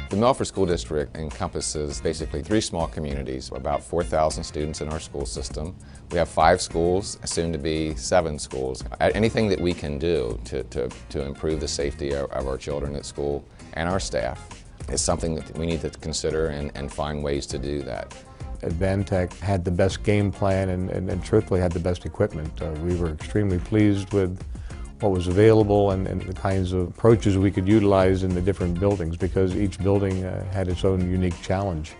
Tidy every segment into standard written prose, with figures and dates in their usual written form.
The Milford School District encompasses basically 3 small communities, about 4,000 students in our school system. We have 5 schools, soon to be 7 schools. Anything that we can do to improve the safety of our children at school and our staff is something that we need to consider and find ways to do that. Advantech had the best game plan and truthfully had the best equipment. We were extremely pleased with what was available and the kinds of approaches we could utilize in the different buildings because each building had its own unique challenge.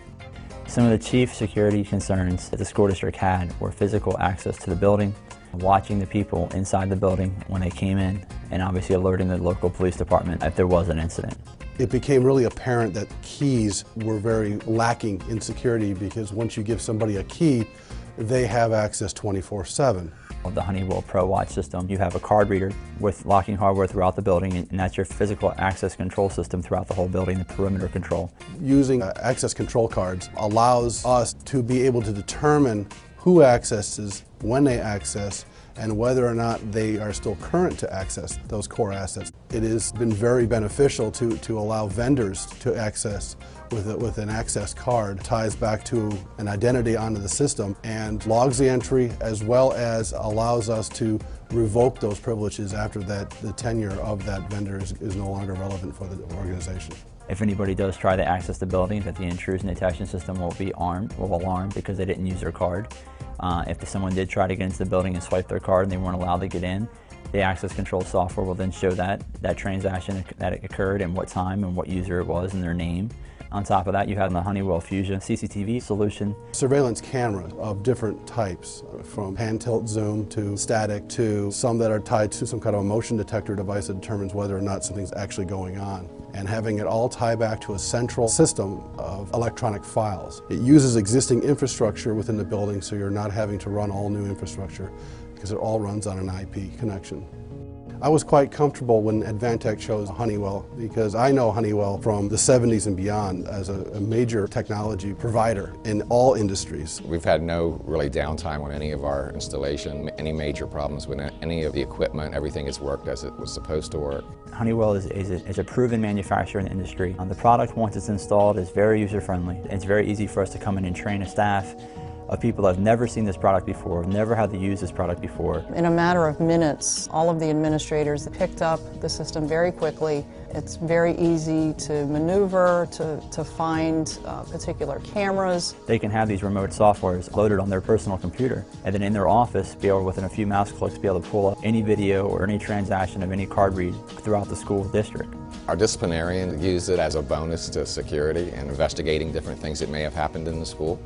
Some of the chief security concerns that the school district had were physical access to the building, watching the people inside the building when they came in, and obviously alerting the local police department if there was an incident. It became really apparent that keys were very lacking in security because once you give somebody a key, they have access 24/7. The Honeywell Pro Watch system, you have a card reader with locking hardware throughout the building, and that's your physical access control system throughout the whole building, the perimeter control. Using access control cards allows us to be able to determine who accesses, when they access, and whether or not they are still current to access those core assets. It has been very beneficial to allow vendors to access with an access card. It ties back to an identity onto the system and logs the entry as well as allows us to revoke those privileges after that the tenure of that vendor is no longer relevant for the organization. If anybody does try to access the building, that the intrusion detection system will be alarmed because they didn't use their card. If someone did try to get into the building and swipe their card and they weren't allowed to get in, the access control software will then show that transaction that it occurred and what time and what user it was and their name. On top of that, you have the Honeywell Fusion CCTV solution. Surveillance cameras of different types, from hand tilt zoom to static to some that are tied to some kind of a motion detector device that determines whether or not something's actually going on. And having it all tie back to a central system of electronic files. It uses existing infrastructure within the building, so you're not having to run all new infrastructure because it all runs on an IP connection. I was quite comfortable when Advantech chose Honeywell because I know Honeywell from the 70s and beyond as a major technology provider in all industries. We've had no really downtime on any of our installation, any major problems with any of the equipment. Everything has worked as it was supposed to work. Honeywell is a proven manufacturer in the industry. The product, once it's installed, is very user-friendly. It's very easy for us to come in and train a staff of people that have never seen this product before, never had to use this product before. In a matter of minutes, all of the administrators picked up the system very quickly. It's very easy to maneuver, to find particular cameras. They can have these remote softwares loaded on their personal computer, and then in their office, be able, within a few mouse clicks, be able to pull up any video or any transaction of any card read throughout the school district. Our disciplinarians use it as a bonus to security and investigating different things that may have happened in the school.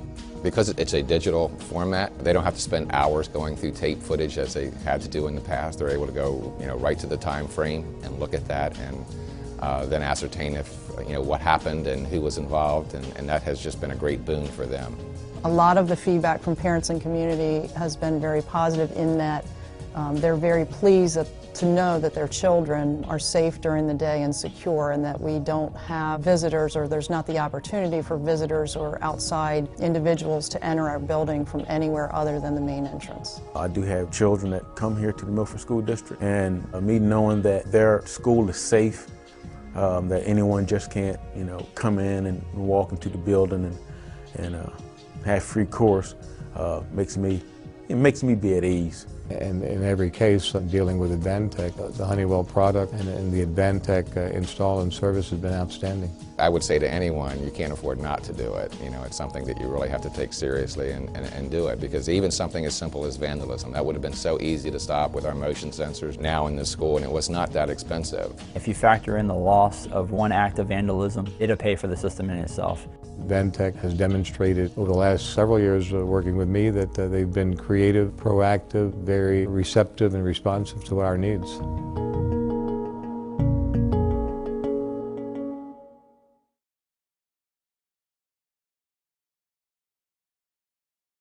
Because it's a digital format, they don't have to spend hours going through tape footage as they had to do in the past. They're able to go, right to the time frame and look at that and then ascertain if, what happened and who was involved, and that has just been a great boon for them. A lot of the feedback from parents and community has been very positive in that they're very pleased to know that their children are safe during the day and secure, and that we don't have visitors, or there's not the opportunity for visitors or outside individuals to enter our building from anywhere other than the main entrance. I do have children that come here to the Milford School District, and me knowing that their school is safe, that anyone just can't, come in and walk into the building and have free course, makes me be at ease. And in every case, dealing with Advantech, the Honeywell product and the Advantech install and service has been outstanding. I would say to anyone, you can't afford not to do it. It's something that you really have to take seriously and do it, because even something as simple as vandalism, that would have been so easy to stop with our motion sensors now in this school, and it was not that expensive. If you factor in the loss of one act of vandalism, it'll pay for the system in itself. Advantech has demonstrated over the last several years working with me that they've been creative, proactive, very receptive and responsive to our needs.